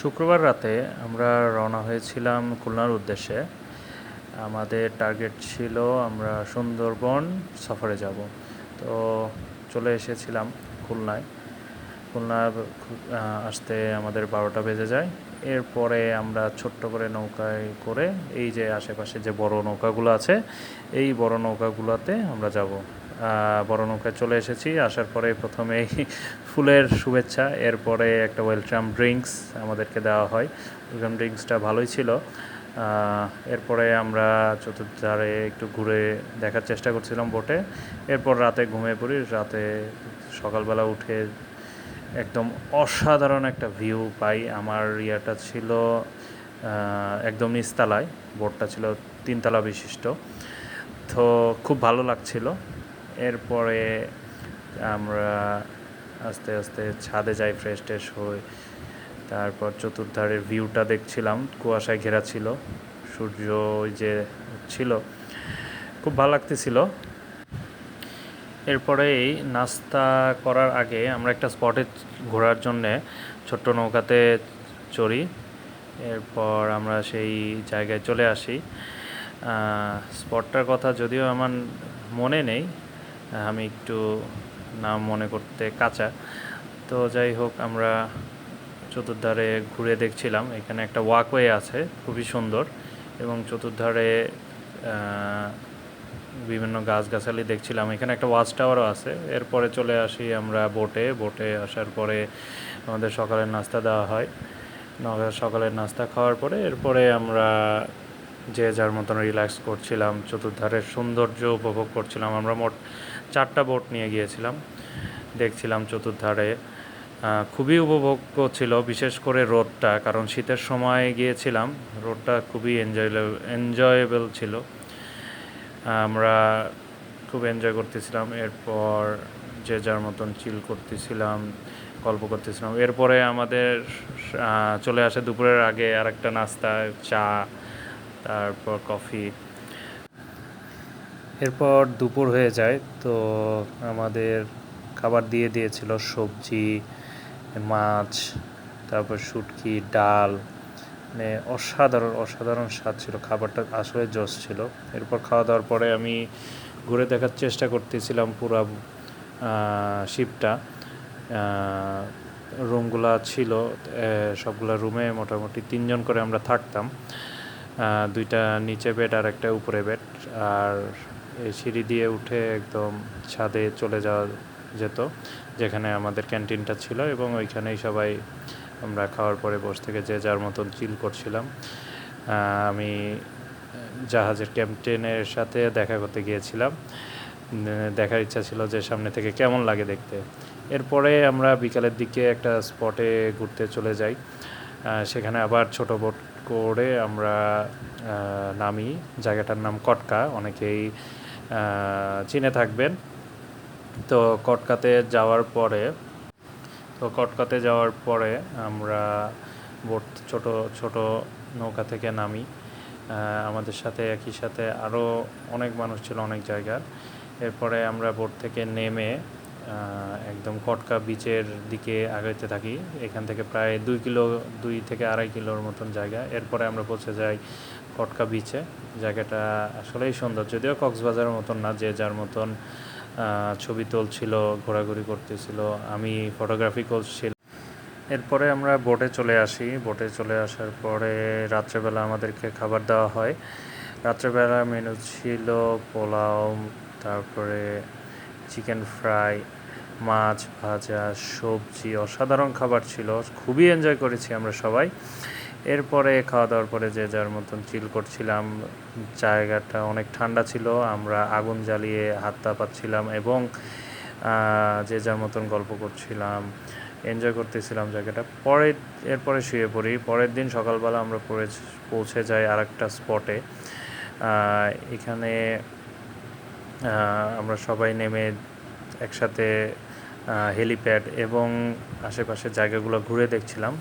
শুক্রবার রাতে আমরা রওনা হয়েছিলাম খুলনার উদ্দেশ্যে। আমাদের টার্গেট ছিল আমরা সুন্দরবন সফরে যাব। তো চলে এসেছিলাম খুলনায়। খুলনা আসতে আমাদের 12টা বেজে যায়। এরপরে আমরা ছোট্ট করে নৌকায় করে এই যে আশেপাশে যে বড় নৌকাগুলো আছে, এই বড় নৌকাগুলোতে আমরা যাব। বড় নৌকায় চলে এসেছি। আসার পরে প্রথমেই ফুলের শুভেচ্ছা, এরপরে একটা ওয়েলকাম ড্রিঙ্কস আমাদেরকে দেওয়া হয়। ওয়েলকাম ড্রিঙ্কসটা ভালোই ছিল। এরপরে আমরা চতুর্ধারে একটু ঘুরে দেখার চেষ্টা করছিলাম বোটে। এরপর রাতে ঘুমিয়ে পড়ি। রাতে সকালবেলা উঠে একদম অসাধারণ একটা ভিউ পাই। আমার ইয়াটা ছিল একদম নিচতলায়, বোটটা ছিল 3 তলা বিশিষ্ট। তো খুব ভালো লাগছিল। এরপরে আমরা আস্তে আস্তে ছাদে যাই, ফ্রেশ ট্রেশ হই। তারপর চতুর্ধারের ভিউটা দেখছিলাম, কুয়াশায় ঘেরা ছিল, সূর্য ওই যে ছিল, খুব ভালো লাগতেছিল। এরপরে এই নাস্তা করার আগে আমরা একটা স্পটে ঘোরার জন্যে ছোট্ট নৌকাতে চড়ি। এরপর আমরা সেই জায়গায় চলে আসি। স্পটটার কথা যদিও আমার মনে নেই, আমি একটু নাম মনে করতে কাঁচা। তো যাই হোক, আমরা চতুর্ধারে ঘুরে দেখছিলাম। এখানে একটা ওয়াকওয়ে আছে, খুবই সুন্দর, এবং চতুর্ধারে বিভিন্ন গাছগাছালি দেখছিলাম। এখানে একটা ওয়াচ টাওয়ারও আছে। এরপরে চলে আসি আমরা বোটে আসার পরে আমাদের সকালের নাস্তা দেওয়া হয়। সকালের নাস্তা খাওয়ার পরে এরপরে আমরা যে যার মতন রিল্যাক্স করছিলাম, চতুর্ধারের সৌন্দর্য উপভোগ করছিলাম। আমরা মোট 4টা বোট নিয়ে গিয়েছিলাম, দেখছিলাম চতুর্ধারে। খুবই উপভোগ্য ছিল, বিশেষ করে রোদটা, কারণ শীতের সময় গিয়েছিলাম। রোদটা খুবই এনজয়েবল ছিল। আমরা খুব এনজয় করতেছিলাম। এরপর যে যার মতন চিল করতেছিলাম, গল্প করতেছিলাম। এরপরে আমাদের চলে আসে দুপুরের আগে আর একটা নাস্তা, চা, তারপর কফি। এরপর দুপুর হয়ে যায়। তো আমাদের খাবার দিয়েছিল সবজি, মাছ, তারপর শুটকি, ডাল, মানে অসাধারণ স্বাদ ছিল। খাবারটা আসলে জোশ ছিল। এরপর খাওয়া দাওয়ার পরে আমি ঘুরে দেখার চেষ্টা করতেছিলাম পুরো শিপটা। রুমগুলা ছিল, সবগুলা রুমে মোটামুটি 3জন করে আমরা থাকতাম। 2টা নিচে বেড আর একটা উপরে বেড। আর এই সিঁড়ি দিয়ে উঠে একদম ছাদে চলে যাওয়া যেত, যেখানে আমাদের ক্যান্টিনটা ছিল, এবং ওইখানেই সবাই আমরা খাওয়ার পরে বসে থেকে যে যার মতন চিল করছিলাম। আমি জাহাজের ক্যাপ্টেনের সাথে দেখা করতে গিয়েছিলাম। দেখার ইচ্ছা ছিল যে সামনে থেকে কেমন লাগে দেখতে। এরপরে আমরা বিকালের দিকে একটা স্পটে ঘুরতে চলে যাই। সেখানে আবার ছোট বোট করে আমরা নামি। জায়গাটার নাম কটকা, অনেকেই চিনে থাকবেন। তো কটকাতে যাওয়ার পরে আমরা বোট ছোট নৌকা থেকে নামি। আমাদের সাথে একই সাথে আরও অনেক মানুষ ছিল অনেক জায়গার। এরপরে আমরা বোট থেকে নেমে একদম কটকা বিচের দিকে আগাইতে থাকি। এখান থেকে প্রায় 2 থেকে 2.5 কিলোর মতন জায়গা। এরপরে আমরা পৌঁছে যাই কটকা বিচে। জায়গাটা আসলেই সুন্দর, যদিও কক্সবাজারের মতন না। যে যার মতন ছবি তুলছিল, ঘোরাঘুরি করতেছিল, আমি ফটোগ্রাফি করছিলাম। এরপরে আমরা বোটে চলে আসি। বোটে চলে আসার পরে রাত্রেবেলা আমাদেরকে খাবার দেওয়া হয়। রাত্রেবেলা মেনু ছিল পোলাও, তারপরে চিকেন ফ্রাই, মাছ ভাজা, সবজি। অসাধারণ খাবার ছিল, খুবই এনজয় করেছি আমরা সবাই। এরপরে খাওয়া দাওয়ার পরে যে যার মতন চিল করছিলাম। জায়গাটা অনেক ঠান্ডা ছিল, আমরা আগুন জ্বালিয়ে হাত তাপাচ্ছিলাম এবং যে যার মতন গল্প করছিলাম, এনজয় করতেছিলাম জায়গাটা। এরপরে শুয়ে পড়ি। পরের দিন সকালবেলা আমরা পৌঁছে যাই আর একটা স্পটে। এখানে আমরা সবাই নেমে একসাথে হেলিপ্যাড এবং আশেপাশের জায়গাগুলো ঘুরে দেখছিলাম।